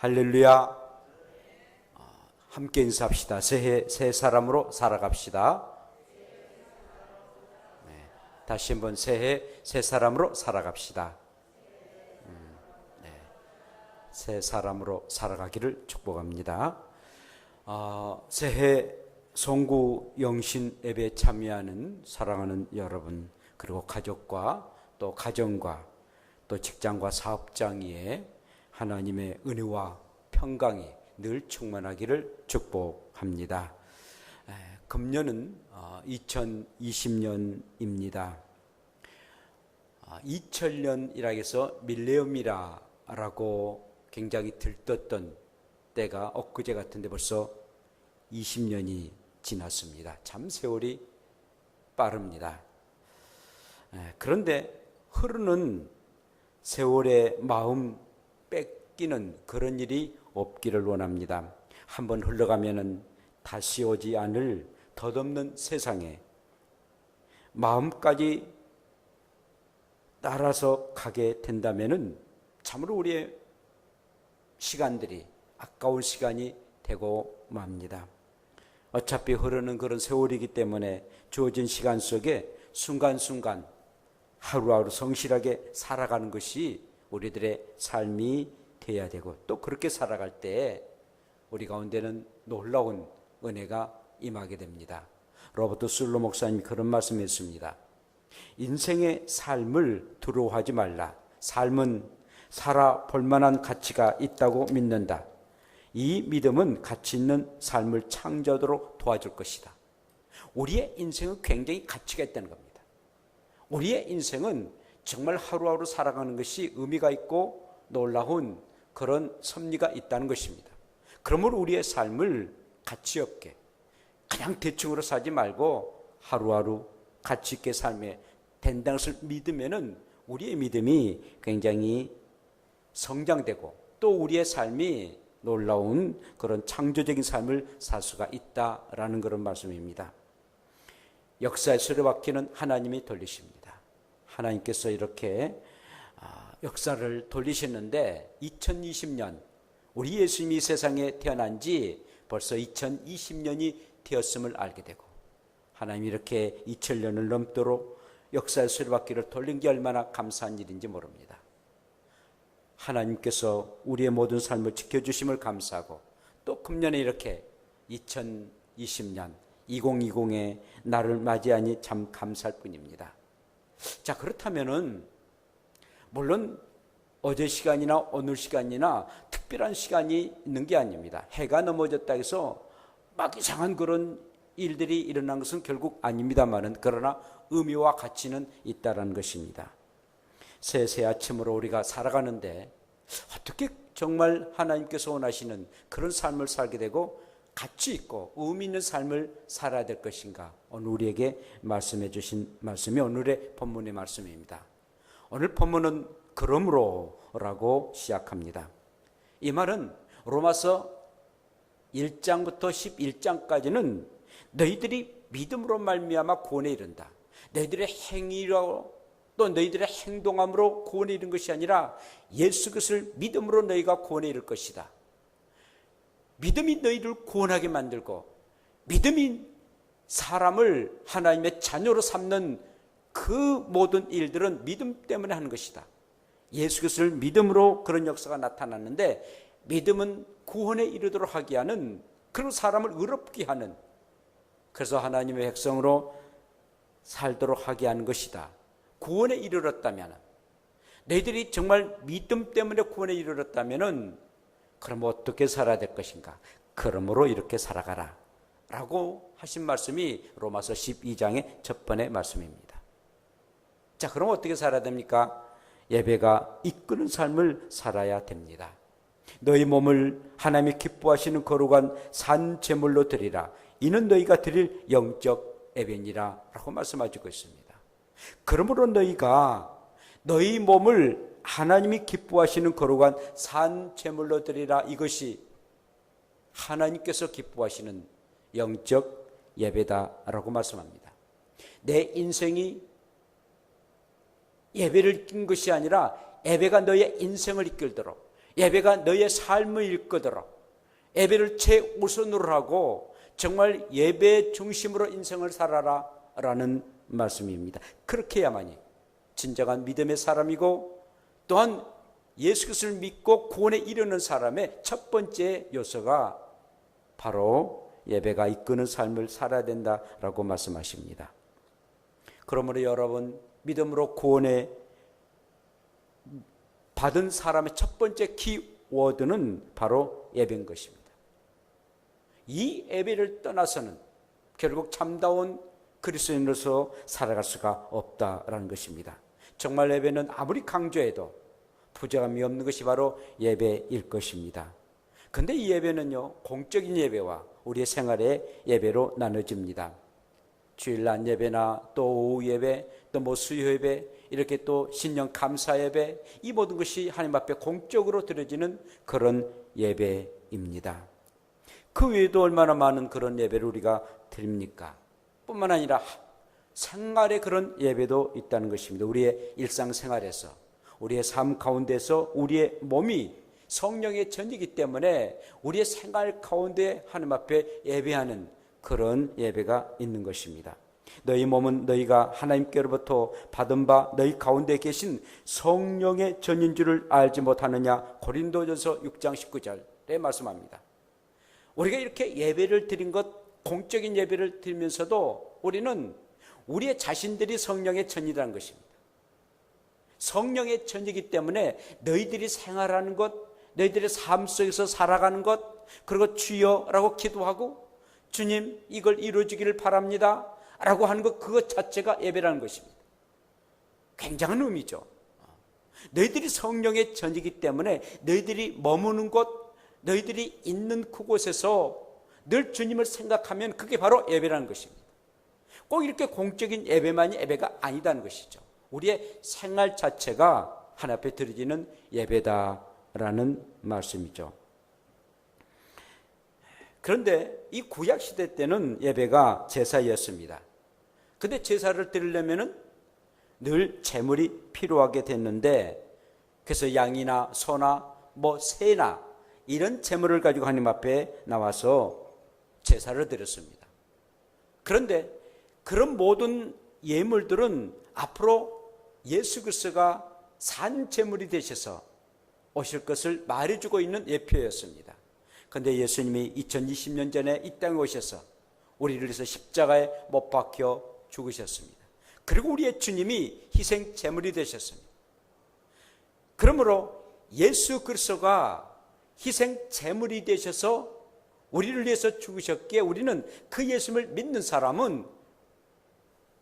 할렐루야. 함께 인사합시다. 새해 새 사람으로 살아갑시다. 네, 다시 한번 새해 새 사람으로 살아갑시다. 네, 새 사람으로 살아가기를 축복합니다. 새해 송구 영신 예배에 참여하는 사랑하는 여러분, 그리고 가족과 또 가정과 또 직장과 사업장 위에 하나님의 은혜와 평강이 늘 충만하기를 축복합니다. 금년은 2020년입니다. 2000년이라 해서 밀레니엄이라고 굉장히 들떴던 때가 엊그제 같은데 벌써 20년이 지났습니다. 참 세월이 빠릅니다. 그런데 흐르는 세월의 마음 뺏기는 그런 일이 없기를 원합니다. 한번 흘러가면은 다시 오지 않을 덧없는 세상에 마음까지 따라서 가게 된다면은 참으로 우리의 시간들이 아까운 시간이 되고 맙니다. 어차피 흐르는 그런 세월이기 때문에 주어진 시간 속에 순간순간 하루하루 성실하게 살아가는 것이 우리들의 삶이 돼야 되고, 또 그렇게 살아갈 때 우리 가운데는 놀라운 은혜가 임하게 됩니다. 로버트 술로 목사님이 그런 말씀했습니다. 인생의 삶을 두려워하지 말라. 삶은 살아볼 만한 가치가 있다고 믿는다. 이 믿음은 가치 있는 삶을 창조하도록 도와줄 것이다. 우리의 인생은 굉장히 가치가 있다는 겁니다. 우리의 인생은 정말 하루하루 살아가는 것이 의미가 있고 놀라운 그런 섭리가 있다는 것입니다. 그러므로 우리의 삶을 가치 없게 그냥 대충으로 살지 말고 하루하루 가치 있게 삶에 된다는 것을 믿으면은 우리의 믿음이 굉장히 성장되고 또 우리의 삶이 놀라운 그런 창조적인 삶을 살 수가 있다라는 그런 말씀입니다. 역사의 수레바퀴는 하나님이 돌리십니다. 하나님께서 이렇게 역사를 돌리셨는데 2020년 우리 예수님이 세상에 태어난 지 벌써 2020년이 되었음을 알게 되고, 하나님이 이렇게 2000년을 넘도록 역사의 수레바퀴를 돌린 게 얼마나 감사한 일인지 모릅니다. 하나님께서 우리의 모든 삶을 지켜주심을 감사하고, 또 금년에 이렇게 2020년 2020의 날을 맞이하니 참 감사할 뿐입니다. 자, 그렇다면은 물론 어제 시간이나 오늘 시간이나 특별한 시간이 있는 게 아닙니다. 해가 넘어졌다 해서 막 이상한 그런 일들이 일어난 것은 결국 아닙니다만은, 그러나 의미와 가치는 있다라는 것입니다. 새 아침으로 우리가 살아가는데 어떻게 정말 하나님께서 원하시는 그런 삶을 살게 되고 가치 있고 의미 있는 삶을 살아야 될 것인가, 오늘 우리에게 말씀해 주신 말씀이 오늘의 본문의 말씀입니다. 오늘 본문은 그러므로라고 시작합니다. 이 말은 로마서 1장부터 11장까지는 너희들이 믿음으로 말미암아 구원에 이른다, 너희들의 행위로 또 너희들의 행동함으로 구원에 이른 것이 아니라 예수 그리스도를 믿음으로 너희가 구원에 이를 것이다. 믿음이 너희를 구원하게 만들고 믿음이 사람을 하나님의 자녀로 삼는 그 모든 일들은 믿음 때문에 하는 것이다. 예수 그리스도를 믿음으로 그런 역사가 나타났는데, 믿음은 구원에 이르도록 하게 하는, 그런 사람을 의롭게 하는, 그래서 하나님의 백성으로 살도록 하게 하는 것이다. 구원에 이르렀다면, 너희들이 정말 믿음 때문에 구원에 이르렀다면 그럼 어떻게 살아야 될 것인가? 그러므로 이렇게 살아가라 라고 하신 말씀이 로마서 12장의 첫 번째 말씀입니다. 자, 그럼 어떻게 살아야 됩니까? 예배가 이끄는 삶을 살아야 됩니다. 너희 몸을 하나님이 기뻐하시는 거룩한 산 제물로 드리라. 이는 너희가 드릴 영적 예배니라 라고 말씀하시고 있습니다. 그러므로 너희가 너희 몸을 하나님이 기뻐하시는 거룩한 산 제물로 드리라, 이것이 하나님께서 기뻐하시는 영적 예배다라고 말씀합니다. 내 인생이 예배를 이끈 것이 아니라 예배가 너의 인생을 이끌도록, 예배가 너의 삶을 이끌도록 예배를 최우선으로 하고 정말 예배 중심으로 인생을 살아라 라는 말씀입니다. 그렇게 해야만이 진정한 믿음의 사람이고 또한 예수 그리스도를 믿고 구원에 이르는 사람의 첫 번째 요소가 바로 예배가 이끄는 삶을 살아야 된다라고 말씀하십니다. 그러므로 여러분, 믿음으로 구원에 받은 사람의 첫 번째 키워드는 바로 예배인 것입니다. 이 예배를 떠나서는 결국 참다운 그리스도인으로서 살아갈 수가 없다라는 것입니다. 정말 예배는 아무리 강조해도 부족함이 없는 것이 바로 예배일 것입니다. 그런데 이 예배는요, 공적인 예배와 우리의 생활의 예배로 나눠집니다. 주일날 예배나 또 오후 예배, 또 수요 예배, 이렇게 또 신년 감사 예배, 이 모든 것이 하나님 앞에 공적으로 드려지는 그런 예배입니다. 그 외에도 얼마나 많은 그런 예배를 우리가 드립니까? 뿐만 아니라 생활의 그런 예배도 있다는 것입니다. 우리의 일상생활에서, 우리의 삶 가운데서 우리의 몸이 성령의 전이기 때문에 우리의 생활 가운데 하나님 앞에 예배하는 그런 예배가 있는 것입니다. 너희 몸은 너희가 하나님께로부터 받은 바 너희 가운데 계신 성령의 전인 줄을 알지 못하느냐. 고린도전서 6장 19절에 말씀합니다. 우리가 이렇게 예배를 드린 것, 공적인 예배를 드리면서도 우리는 우리의 자신들이 성령의 전이라는 것입니다. 성령의 전이기 때문에 너희들이 생활하는 것, 너희들의 삶 속에서 살아가는 것, 그리고 주여라고 기도하고 주님 이걸 이루어지기를 바랍니다 라고 하는 것, 그것 자체가 예배라는 것입니다. 굉장한 의미죠. 너희들이 성령의 전이기 때문에 너희들이 머무는 곳, 너희들이 있는 그곳에서 늘 주님을 생각하면 그게 바로 예배라는 것입니다. 꼭 이렇게 공적인 예배만이 예배가 아니다는 것이죠. 우리의 생활 자체가 하나님 앞에 드려지는 예배다라는 말씀이죠. 그런데 이 구약시대 때는 예배가 제사였습니다. 근데 제사를 드리려면 늘 제물이 필요하게 됐는데, 그래서 양이나 소나 새나 이런 제물을 가지고 하나님 앞에 나와서 제사를 드렸습니다. 그런데 그런 모든 예물들은 앞으로 예수 그리스도가 산 제물이 되셔서 오실 것을 말해주고 있는 예표였습니다. 그런데 예수님이 2020년 전에 이 땅에 오셔서 우리를 위해서 십자가에 못 박혀 죽으셨습니다. 그리고 우리의 주님이 희생 제물이 되셨습니다. 그러므로 예수 그리스도가 희생 제물이 되셔서 우리를 위해서 죽으셨기에 우리는 그 예수님을 믿는 사람은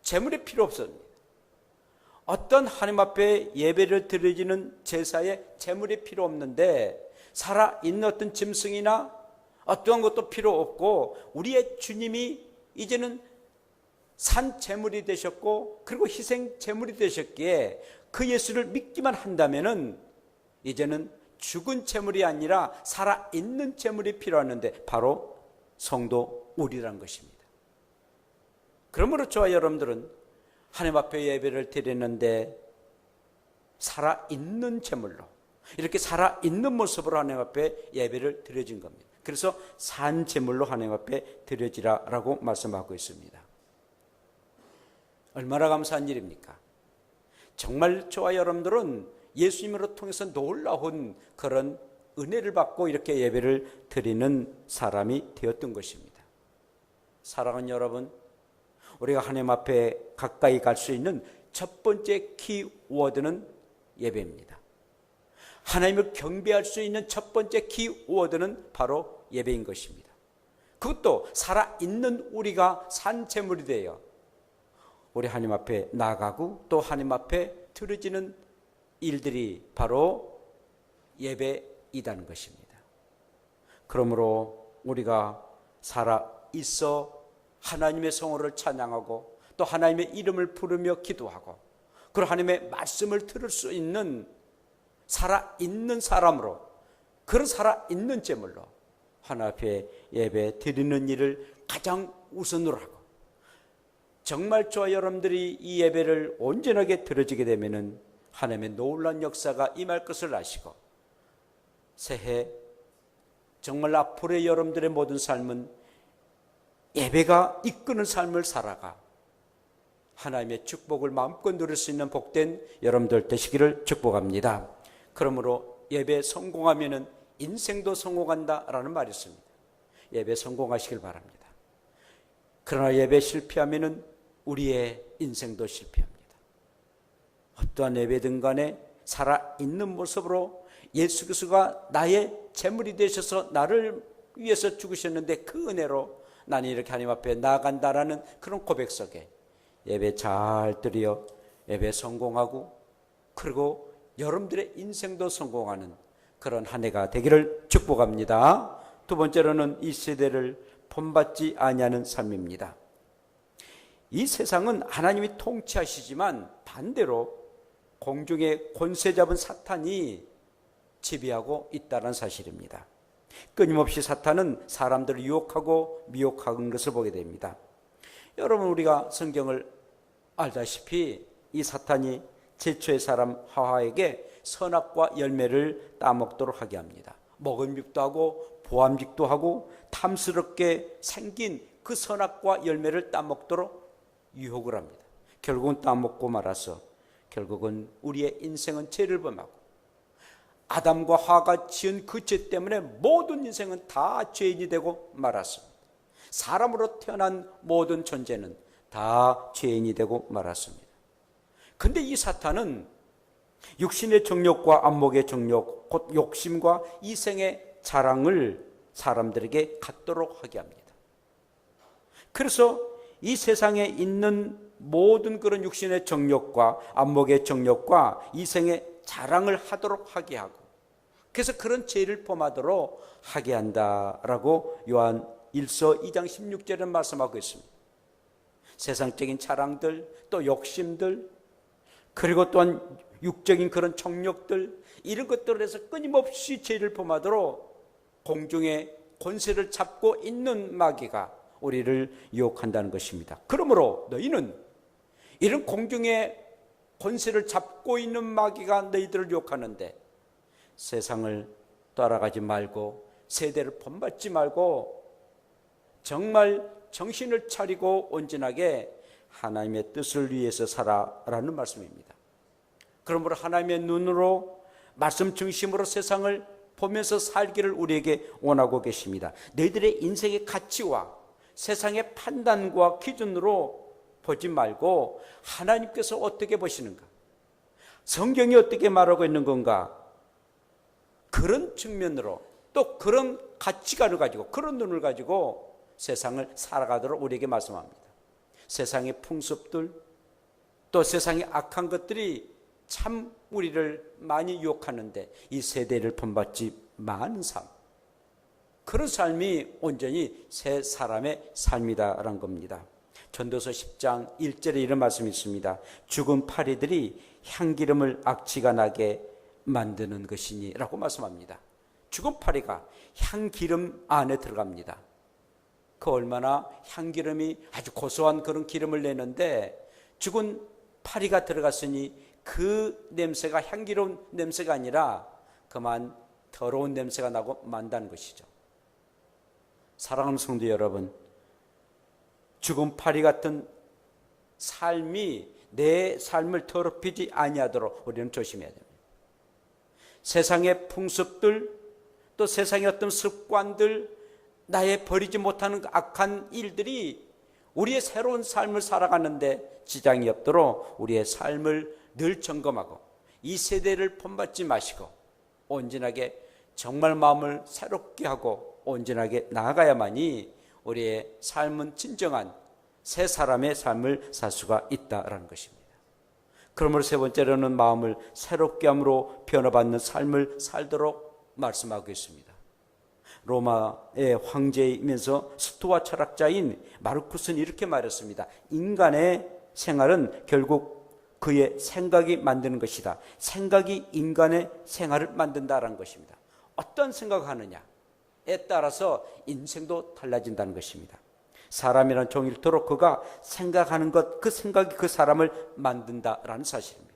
제물이 필요 없습니다. 어떤 하나님 앞에 예배를 드려지는 제사에 제물이 필요 없는데, 살아있는 어떤 짐승이나 어떠한 것도 필요 없고 우리의 주님이 이제는 산 제물이 되셨고 그리고 희생 제물이 되셨기에 그 예수를 믿기만 한다면은 이제는 죽은 제물이 아니라 살아있는 제물이 필요하는데 바로 성도 우리란 것입니다. 그러므로 저와 여러분들은 하나님 앞에 예배를 드리는데 살아있는 제물로, 이렇게 살아있는 모습으로 하나님 앞에 예배를 드려진 겁니다. 그래서 산 제물로 하나님 앞에 드려지라라고 말씀하고 있습니다. 얼마나 감사한 일입니까? 정말 저와 여러분들은 예수님으로 통해서 놀라운 그런 은혜를 받고 이렇게 예배를 드리는 사람이 되었던 것입니다. 사랑하는 여러분, 우리가 하나님 앞에 가까이 갈 수 있는 첫 번째 키워드는 예배입니다. 하나님을 경배할 수 있는 첫 번째 키워드는 바로 예배인 것입니다. 그것도 살아있는 우리가 산 제물이 되어 우리 하나님 앞에 나가고 또 하나님 앞에 드려지는 일들이 바로 예배이다는 것입니다. 그러므로 우리가 살아있어 하나님의 성호를 찬양하고 또 하나님의 이름을 부르며 기도하고 그리고 하나님의 말씀을 들을 수 있는 살아있는 사람으로, 그런 살아있는 제물로 하나님 앞에 예배 드리는 일을 가장 우선으로 하고, 정말 저와 여러분들이 이 예배를 온전하게 드려지게 되면은 하나님의 놀라운 역사가 임할 것을 아시고 새해 정말 앞으로의 여러분들의 모든 삶은 예배가 이끄는 삶을 살아가 하나님의 축복을 마음껏 누릴 수 있는 복된 여러분들 되시기를 축복합니다. 그러므로 예배 성공하면은 인생도 성공한다라는 말이 있습니다. 예배 성공하시길 바랍니다. 그러나 예배 실패하면은 우리의 인생도 실패합니다. 어떠한 예배든 간에 살아있는 모습으로 예수 그리스도가 나의 제물이 되셔서 나를 위해서 죽으셨는데 그 은혜로 나는 이렇게 하나님 앞에 나아간다라는 그런 고백 속에 예배 잘 드려 예배 성공하고 그리고 여러분들의 인생도 성공하는 그런 한 해가 되기를 축복합니다. 두 번째로는 이 세대를 본받지 아니하는 삶입니다. 이 세상은 하나님이 통치하시지만 반대로 공중에 권세 잡은 사탄이 지배하고 있다는 사실입니다. 끊임없이 사탄은 사람들을 유혹하고 미혹하는 것을 보게 됩니다. 여러분, 우리가 성경을 알다시피 이 사탄이 제초의 사람 하와에게 선악과 열매를 따먹도록 하게 합니다. 먹음직도 하고 보암직도 하고 탐스럽게 생긴 그 선악과 열매를 따먹도록 유혹을 합니다. 결국은 따먹고 말아서 결국은 우리의 인생은 죄를 범하고 아담과 하와가 지은 그 죄 때문에 모든 인생은 다 죄인이 되고 말았습니다. 사람으로 태어난 모든 존재는 다 죄인이 되고 말았습니다. 근데 이 사탄은 육신의 정욕과 안목의 정욕, 곧 욕심과 이생의 자랑을 사람들에게 갖도록 하게 합니다. 그래서 이 세상에 있는 모든 그런 육신의 정욕과 안목의 정욕과 이생의 자랑을 하도록 하게 하고 그래서 그런 죄를 범하도록 하게 한다라고 요한 1서 2장 16절에 말씀하고 있습니다. 세상적인 자랑들, 또 욕심들, 그리고 또한 육적인 그런 정욕들, 이런 것들을 해서 끊임없이 죄를 범하도록 공중의 권세를 잡고 있는 마귀가 우리를 유혹한다는 것입니다. 그러므로 너희는 이런 공중의 권세를 잡고 있는 마귀가 너희들을 유혹하는데 세상을 따라가지 말고 세대를 본받지 말고 정말 정신을 차리고 온전하게 하나님의 뜻을 위해서 살아라는 말씀입니다. 그러므로 하나님의 눈으로 말씀 중심으로 세상을 보면서 살기를 우리에게 원하고 계십니다. 너희들의 인생의 가치와 세상의 판단과 기준으로 보지 말고 하나님께서 어떻게 보시는가? 성경이 어떻게 말하고 있는 건가? 그런 측면으로 또 그런 가치관을 가지고 그런 눈을 가지고 세상을 살아가도록 우리에게 말씀합니다. 세상의 풍습들 또 세상의 악한 것들이 참 우리를 많이 유혹하는데 이 세대를 본받지 많은 삶, 그런 삶이 온전히 새 사람의 삶이다라는 겁니다. 전도서 10장 1절에 이런 말씀이 있습니다. 죽은 파리들이 향기름을 악취가 나게 만드는 것이니 라고 말씀합니다. 죽은 파리가 향기름 안에 들어갑니다. 그 얼마나 향기름이 아주 고소한 그런 기름을 내는데 죽은 파리가 들어갔으니 그 냄새가 향기로운 냄새가 아니라 그만 더러운 냄새가 나고 만다는 것이죠. 사랑하는 성도 여러분, 죽은 파리 같은 삶이 내 삶을 더럽히지 아니하도록 우리는 조심해야 됩니다. 세상의 풍습들 또 세상의 어떤 습관들, 나의 버리지 못하는 악한 일들이 우리의 새로운 삶을 살아가는데 지장이 없도록 우리의 삶을 늘 점검하고 이 세대를 본받지 마시고 온전하게 정말 마음을 새롭게 하고 온전하게 나아가야만이 우리의 삶은 진정한 새 사람의 삶을 살 수가 있다라는 것입니다. 그러므로 세 번째로는 마음을 새롭게 함으로 변화받는 삶을 살도록 말씀하고 있습니다. 로마의 황제이면서 스토아 철학자인 마르쿠스는 이렇게 말했습니다. 인간의 생활은 결국 그의 생각이 만드는 것이다. 생각이 인간의 생활을 만든다는 것입니다. 어떤 생각을 하느냐에 따라서 인생도 달라진다는 것입니다. 사람이란 종일토록 그가 생각하는 것, 그 생각이 그 사람을 만든다라는 사실입니다.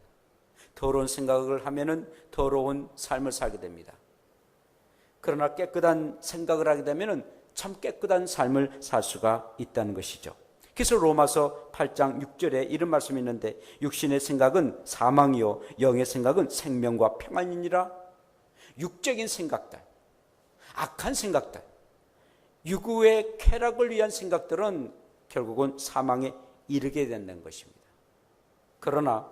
더러운 생각을 하면은 더러운 삶을 살게 됩니다. 그러나 깨끗한 생각을 하게 되면 참 깨끗한 삶을 살 수가 있다는 것이죠. 그래서 로마서 8장 6절에 이런 말씀이 있는데 육신의 생각은 사망이요 영의 생각은 생명과 평안이니라. 육적인 생각들, 악한 생각들, 유구의 쾌락을 위한 생각들은 결국은 사망에 이르게 된다는 것입니다. 그러나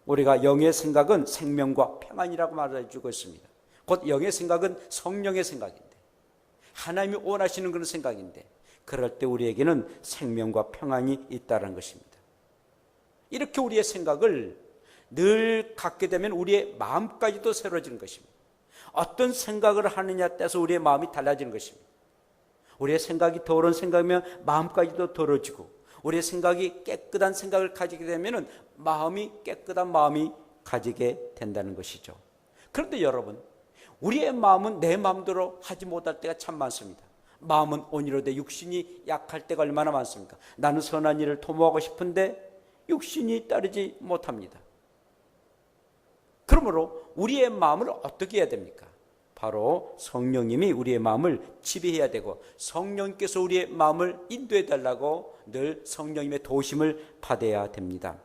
우리가 영의 생각은 생명과 평안이라고 말해주고 있습니다. 곧 영의 생각은 성령의 생각인데, 하나님이 원하시는 그런 생각인데, 그럴 때 우리에게는 생명과 평안이 있다는 것입니다. 이렇게 우리의 생각을 늘 갖게 되면 우리의 마음까지도 새로워지는 것입니다. 어떤 생각을 하느냐에 따라서 우리의 마음이 달라지는 것입니다. 우리의 생각이 더러운 생각이면 마음까지도 더러워지고, 우리의 생각이 깨끗한 생각을 가지게 되면 마음이 깨끗한 마음이 가지게 된다는 것이죠. 그런데 여러분, 우리의 마음은 내 마음대로 하지 못할 때가 참 많습니다. 마음은 온이로되 육신이 약할 때가 얼마나 많습니까? 나는 선한 일을 도모하고 싶은데 육신이 따르지 못합니다. 그러므로 우리의 마음을 어떻게 해야 됩니까? 바로 성령님이 우리의 마음을 지배해야 되고, 성령님께서 우리의 마음을 인도해 달라고 늘 성령님의 도우심을 받아야 됩니다.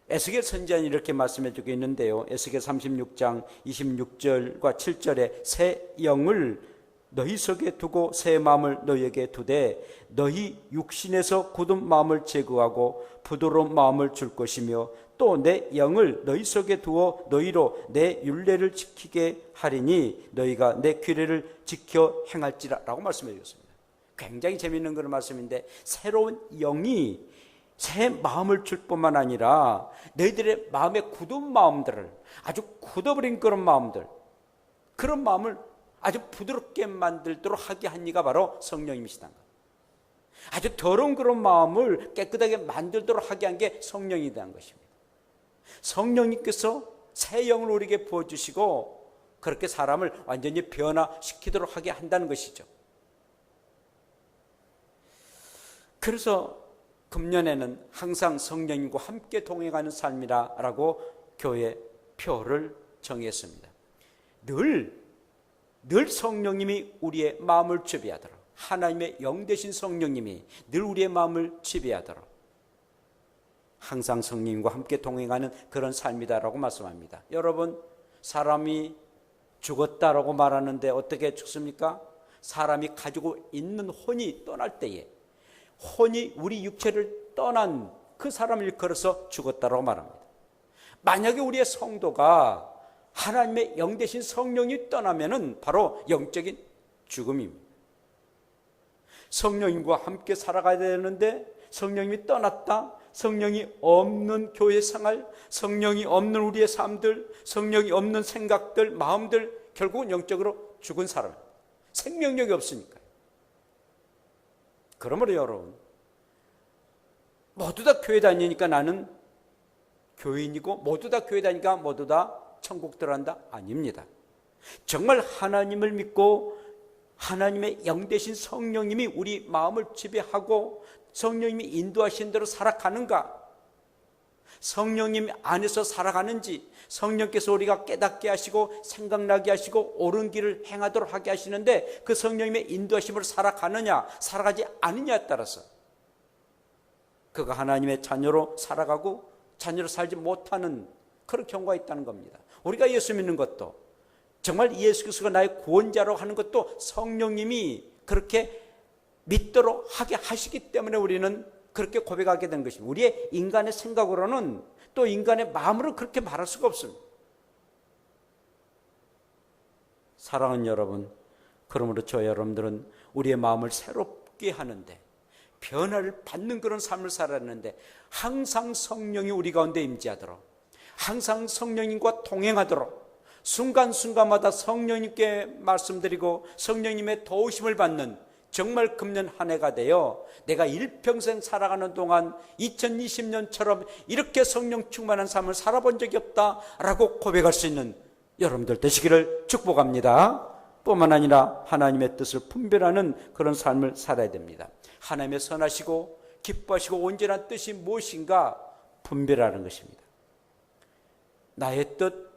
에스겔 선지자는 이렇게 말씀해 주고 있는데요, 에스겔 36장 26절과 7절에 새 영을 너희 속에 두고 새 마음을 너희에게 두되 너희 육신에서 굳은 마음을 제거하고 부드러운 마음을 줄 것이며 또 내 영을 너희 속에 두어 너희로 내 율례를 지키게 하리니 너희가 내 규례를 지켜 행할지라 라고 말씀해 주셨습니다. 굉장히 재미있는 그런 말씀인데, 새로운 영이 새 마음을 줄 뿐만 아니라 너희들의 마음의 굳은 마음들을, 아주 굳어버린 그런 마음들, 그런 마음을 아주 부드럽게 만들도록 하게 한 이가 바로 성령님이시다. 아주 더러운 그런 마음을 깨끗하게 만들도록 하게 한 게 성령이라는 것입니다. 성령님께서 새 영을 우리에게 부어주시고 그렇게 사람을 완전히 변화시키도록 하게 한다는 것이죠. 그래서 금년에는 항상 성령님과 함께 동행하는 삶이라고 교회 표를 정했습니다. 늘 성령님이 우리의 마음을 지배하도록, 하나님의 영 되신 성령님이 늘 우리의 마음을 지배하도록 항상 성령님과 함께 동행하는 그런 삶이다라고 말씀합니다. 여러분, 사람이 죽었다라고 말하는데 어떻게 죽습니까? 사람이 가지고 있는 혼이 떠날 때에, 혼이 우리 육체를 떠난 그 사람을 일컬어서 죽었다라고 말합니다. 만약에 우리의 성도가 하나님의 영 되신 성령이 떠나면은 바로 영적인 죽음입니다. 성령님과 함께 살아가야 되는데 성령님이 떠났다, 성령이 없는 교회 생활, 성령이 없는 우리의 삶들, 성령이 없는 생각들, 마음들, 결국은 영적으로 죽은 사람, 생명력이 없으니까요. 그러므로 여러분, 모두 다 교회 다니니까 나는 교인이고 모두 다 교회 다니니까 모두 다 천국 들어간다? 아닙니다. 정말 하나님을 믿고 하나님의 영 되신 성령님이 우리 마음을 지배하고 성령님이 인도하신 대로 살아가는가, 성령님 안에서 살아가는지, 성령께서 우리가 깨닫게 하시고 생각나게 하시고 옳은 길을 행하도록 하게 하시는데 그 성령님의 인도하심으로 살아가느냐 살아가지 않느냐에 따라서 그가 하나님의 자녀로 살아가고 자녀로 살지 못하는 그런 경우가 있다는 겁니다. 우리가 예수 믿는 것도, 정말 예수 그리스도가 나의 구원자라고 하는 것도 성령님이 그렇게 믿도록 하게 하시기 때문에 우리는 그렇게 고백하게 된 것입니다. 우리의 인간의 생각으로는, 또 인간의 마음으로 그렇게 말할 수가 없습니다. 사랑하는 여러분, 그러므로 저 여러분들은 우리의 마음을 새롭게 하는데, 변화를 받는 그런 삶을 살았는데 항상 성령이 우리 가운데 임재하도록, 항상 성령님과 동행하도록, 순간순간마다 성령님께 말씀드리고 성령님의 도우심을 받는 정말 금년 한 해가 되어 내가 일평생 살아가는 동안 2020년처럼 이렇게 성령 충만한 삶을 살아본 적이 없다라고 고백할 수 있는 여러분들 되시기를 축복합니다. 뿐만 아니라 하나님의 뜻을 분별하는 그런 삶을 살아야 됩니다. 하나님의 선하시고 기뻐하시고 온전한 뜻이 무엇인가 분별하는 것입니다. 나의 뜻,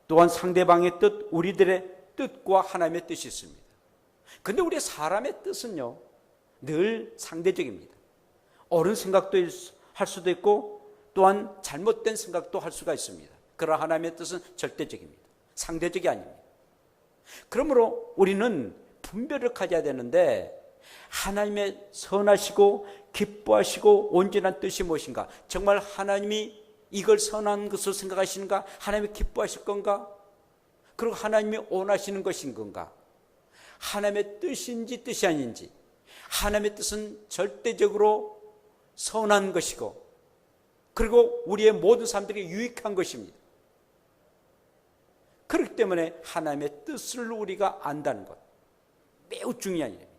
또한 상대방의 뜻, 우리들의 뜻과 하나님의 뜻이 있습니다. 근데 우리 사람의 뜻은요, 늘 상대적입니다. 옳은 생각도 할 수도 있고 또한 잘못된 생각도 할 수가 있습니다. 그러나 하나님의 뜻은 절대적입니다. 상대적이 아닙니다. 그러므로 우리는 분별을 가져야 되는데, 하나님의 선하시고 기뻐하시고 온전한 뜻이 무엇인가? 정말 하나님이 이걸 선한 것으로 생각하시는가? 하나님이 기뻐하실 건가? 그리고 하나님이 원하시는 것인 건가? 하나님의 뜻인지 뜻이 아닌지. 하나님의 뜻은 절대적으로 선한 것이고, 그리고 우리의 모든 사람들이 유익한 것입니다. 그렇기 때문에 하나님의 뜻을 우리가 안다는 것, 매우 중요한 일입니다.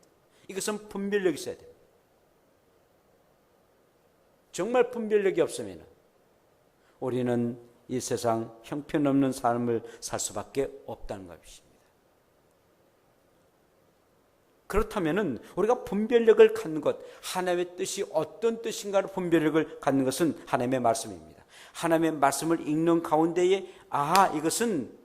이것은 분별력이 있어야 됩니다. 정말 분별력이 없으면 우리는 이 세상 형편없는 삶을 살 수밖에 없다는 것입니다. 그렇다면 우리가 분별력을 갖는 것, 하나님의 뜻이 어떤 뜻인가를 분별력을 갖는 것은 하나님의 말씀입니다. 하나님의 말씀을 읽는 가운데에 이것은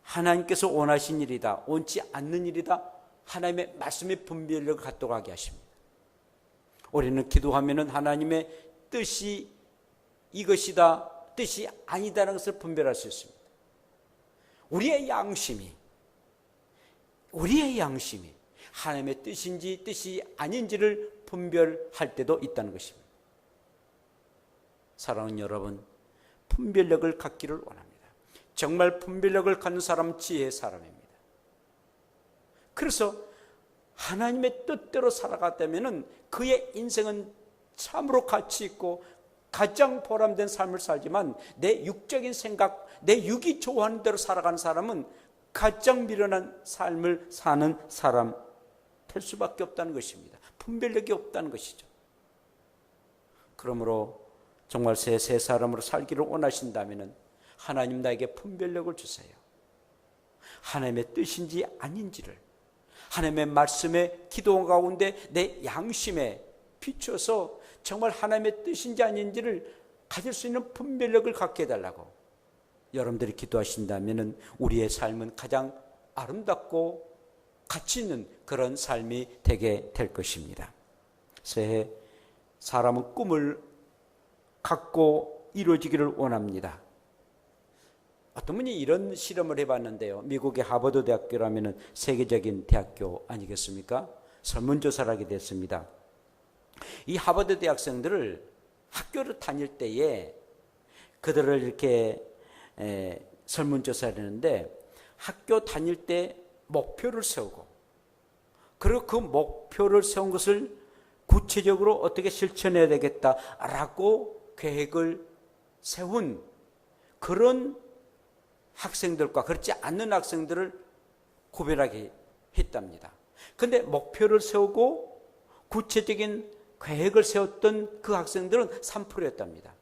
하나님께서 원하신 일이다, 원치 않는 일이다, 하나님의 말씀의 분별력을 갖도록 하게 하십니다. 우리는 기도하면은 하나님의 뜻이 이것이다, 뜻이 아니다라는 것을 분별할 수 있습니다. 우리의 양심이 하나님의 뜻인지 뜻이 아닌지를 분별할 때도 있다는 것입니다. 사랑하는 여러분, 분별력을 갖기를 원합니다. 정말 분별력을 갖는 사람은 지혜의 사람입니다. 그래서 하나님의 뜻대로 살아갔다면 그의 인생은 참으로 가치 있고 가장 보람된 삶을 살지만, 내 육적인 생각, 내 육이 좋아하는 대로 살아가는 사람은 가장 미련한 삶을 사는 사람 될 수밖에 없다는 것입니다. 분별력이 없다는 것이죠. 그러므로 정말 새 사람으로 살기를 원하신다면 하나님 나에게 분별력을 주세요. 하나님의 뜻인지 아닌지를 하나님의 말씀에 기도 가운데 내 양심에 비춰서 정말 하나님의 뜻인지 아닌지를 가질 수 있는 분별력을 갖게 해달라고 여러분들이 기도하신다면 우리의 삶은 가장 아름답고 가치 있는 그런 삶이 되게 될 것입니다. 새해 사람은 꿈을 갖고 이루어지기를 원합니다. 어떤 분이 이런 실험을 해봤는데요. 미국의 하버드 대학교라면 세계적인 대학교 아니겠습니까? 설문조사를 하게 됐습니다. 이 하버드 대학생들을 학교를 다닐 때에 그들을 이렇게 설문조사를 했는데, 학교 다닐 때 목표를 세우고, 그리고 그 목표를 세운 것을 구체적으로 어떻게 실천해야 되겠다라고 계획을 세운 그런 학생들과 그렇지 않는 학생들을 구별하게 했답니다. 그런데 목표를 세우고 구체적인 계획을 세웠던 그 학생들은 3%였답니다.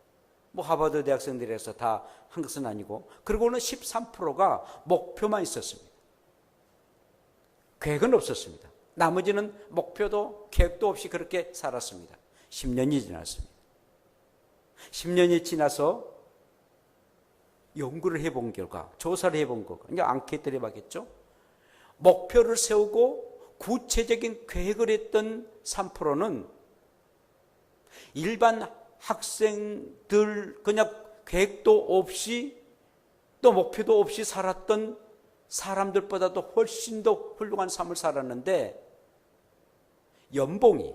하버드 대학생들에서 다 한 것은 아니고, 그리고는 13%가 목표만 있었습니다. 계획은 없었습니다. 나머지는 목표도 계획도 없이 그렇게 살았습니다. 10년이 지났습니다. 10년이 지나서 연구를 해본 결과, 조사를 해본 거, 그러니까 앙케이트를 해봤겠죠. 목표를 세우고 구체적인 계획을 했던 3%는 일반 학생들 그냥 계획도 없이 또 목표도 없이 살았던 사람들보다도 훨씬 더 훌륭한 삶을 살았는데, 연봉이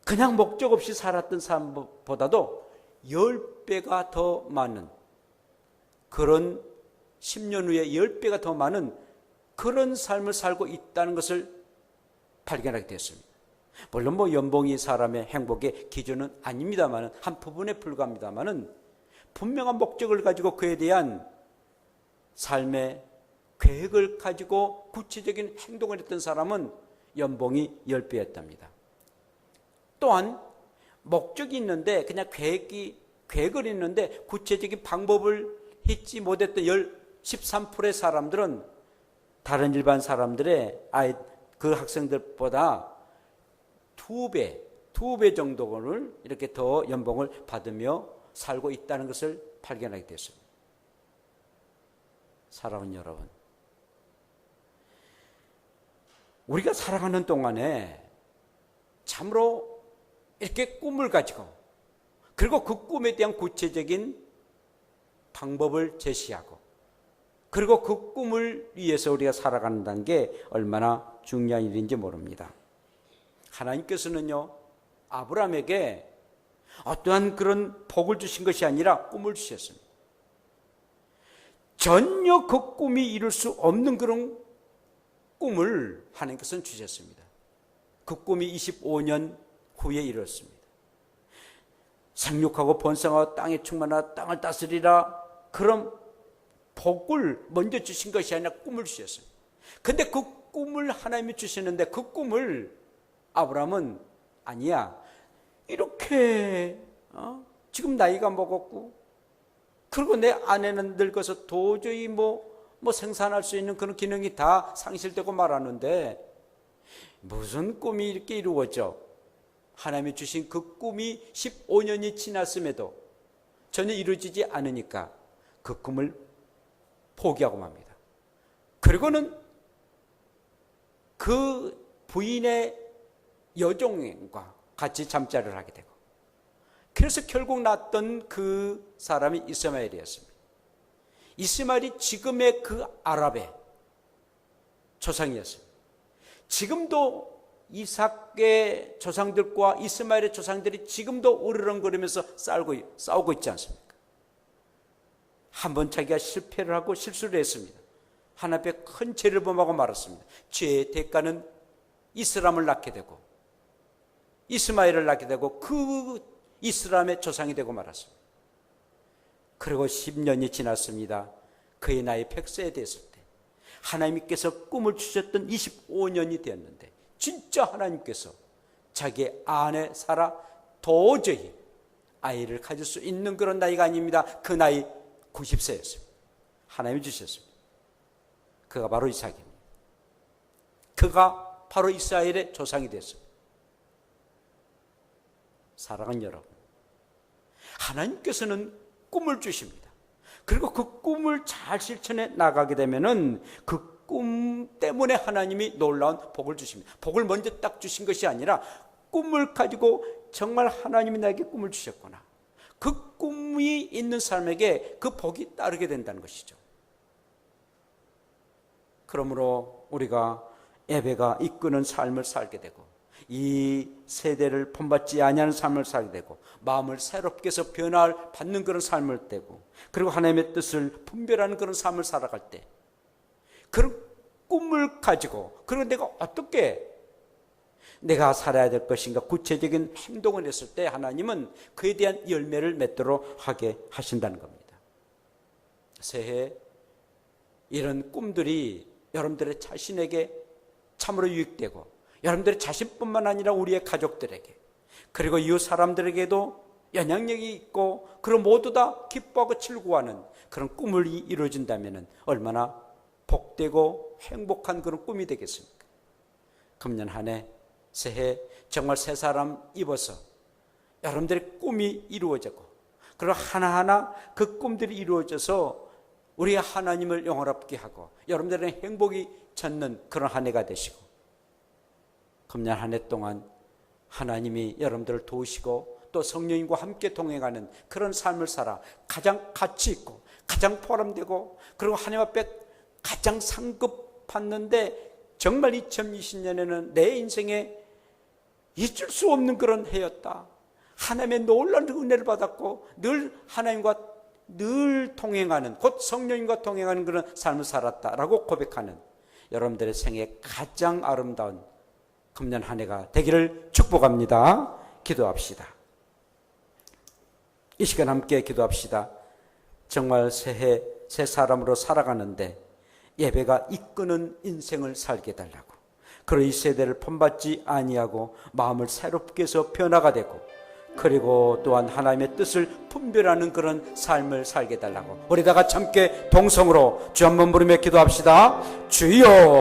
그냥 목적 없이 살았던 사람보다도 10배가 더 많은, 그런 10년 후에 10배가 더 많은 그런 삶을 살고 있다는 것을 발견하게 됐습니다. 물론 연봉이 사람의 행복의 기준은 아닙니다만, 한 부분에 불과합니다만, 분명한 목적을 가지고 그에 대한 삶의 계획을 가지고 구체적인 행동을 했던 사람은 연봉이 10배였답니다. 또한 목적이 있는데 그냥 계획을 했는데 구체적인 방법을 잊지 못했던 13%의 사람들은 다른 일반 사람들의 그 학생들보다 2배 정도를 이렇게 더 연봉을 받으며 살고 있다는 것을 발견하게 됐습니다. 사랑하는 여러분, 우리가 살아가는 동안에 참으로 이렇게 꿈을 가지고 그리고 그 꿈에 대한 구체적인 방법을 제시하고 그리고 그 꿈을 위해서 우리가 살아간다는 게 얼마나 중요한 일인지 모릅니다. 하나님께서는요, 아브라함에게 어떠한 그런 복을 주신 것이 아니라 꿈을 주셨습니다. 전혀 그 꿈이 이룰 수 없는 그런 꿈을 하나님께서는 주셨습니다. 그 꿈이 25년 후에 이뤘습니다. 생육하고 번성하고 땅에 충만하라 땅을 다스리라, 그런 복을 먼저 주신 것이 아니라 꿈을 주셨습니다. 근데 그 꿈을 하나님이 주시는데 그 꿈을 아브라함은 아니야, 이렇게 지금 나이가 먹었고 그리고 내 아내는 늙어서 도저히 뭐 생산할 수 있는 그런 기능이 다 상실되고 말하는데 무슨 꿈이 이렇게 이루어져? 하나님이 주신 그 꿈이 15년이 지났음에도 전혀 이루어지지 않으니까 그 꿈을 포기하고 맙니다. 그리고는 그 부인의 여종과 같이 잠자리를 하게 되고, 그래서 결국 낳았던 그 사람이 이스마엘이었습니다. 이스마엘이 지금의 그 아랍의 조상이었습니다. 지금도 이삭의 조상들과 이스마엘의 조상들이 지금도 으르렁거리면서 싸우고 있지 않습니까? 한번 자기가 실패를 하고 실수를 했습니다. 하나님 앞에 큰 죄를 범하고 말았습니다. 죄의 대가는 이스라엘을 낳게 되고 이스마엘을 낳게 되고 그 이스라엘의 조상이 되고 말았습니다. 그리고 10년이 지났습니다. 그의 나이 100세에 됐을 때 하나님께서 꿈을 주셨던 25년이 되었는데 진짜 하나님께서 자기의 아내 사라 도저히 아이를 가질 수 있는 그런 나이가 아닙니다. 그 나이 90세였습니다. 하나님이 주셨습니다. 그가 바로 이삭입니다. 그가 바로 이스라엘의 조상이 됐습니다. 사랑하는 여러분, 하나님께서는 꿈을 주십니다. 그리고 그 꿈을 잘 실천해 나가게 되면은 그 꿈 때문에 하나님이 놀라운 복을 주십니다. 복을 먼저 딱 주신 것이 아니라 꿈을 가지고 정말 하나님이 나에게 꿈을 주셨구나, 그 꿈이 있는 사람에게 그 복이 따르게 된다는 것이죠. 그러므로 우리가 예배가 이끄는 삶을 살게 되고 이 세대를 본받지 아니하는 삶을 살게 되고 마음을 새롭게 해서 변화를 받는 그런 삶을 되고 그리고 하나님의 뜻을 분별하는 그런 삶을 살아갈 때 그런 꿈을 가지고 그리고 내가 어떻게 내가 살아야 될 것인가 구체적인 행동을 했을 때 하나님은 그에 대한 열매를 맺도록 하게 하신다는 겁니다. 새해 이런 꿈들이 여러분들의 자신에게 참으로 유익되고 여러분들의 자신뿐만 아니라 우리의 가족들에게 그리고 이웃 사람들에게도 영향력이 있고 그런 모두 다 기뻐하고 즐거워하는 그런 꿈을 이루어진다면 얼마나 복되고 행복한 그런 꿈이 되겠습니까? 금년 한 해 새해 정말 새 사람 입어서 여러분들의 꿈이 이루어지고 그리고 하나하나 그 꿈들이 이루어져서 우리 하나님을 영원롭게 하고 여러분들의 행복이 젖는 그런 한 해가 되시고 금년 한 해 동안 하나님이 여러분들을 도우시고 또 성령님과 함께 동행하는 그런 삶을 살아 가장 가치 있고 가장 포함되고 그리고 하나님 앞에 가장 상급받는데 정말 2020년에는 내 인생에 잊을 수 없는 그런 해였다. 하나님의 놀라운 은혜를 받았고 늘 하나님과 늘 동행하는 곧 성령님과 동행하는 그런 삶을 살았다라고 고백하는 여러분들의 생애 가장 아름다운 금년 한 해가 되기를 축복합니다. 기도합시다. 이 시간 함께 기도합시다. 정말 새해 새 사람으로 살아가는데 예배가 이끄는 인생을 살게 해달라고, 그리고 이 세대를 본받지 아니하고 마음을 새롭게 해서 변화가 되고 그리고 또한 하나님의 뜻을 분별하는 그런 삶을 살게 해달라고 우리 다 같이 함께 동성으로 주 한 번 부르며 기도합시다. 주여.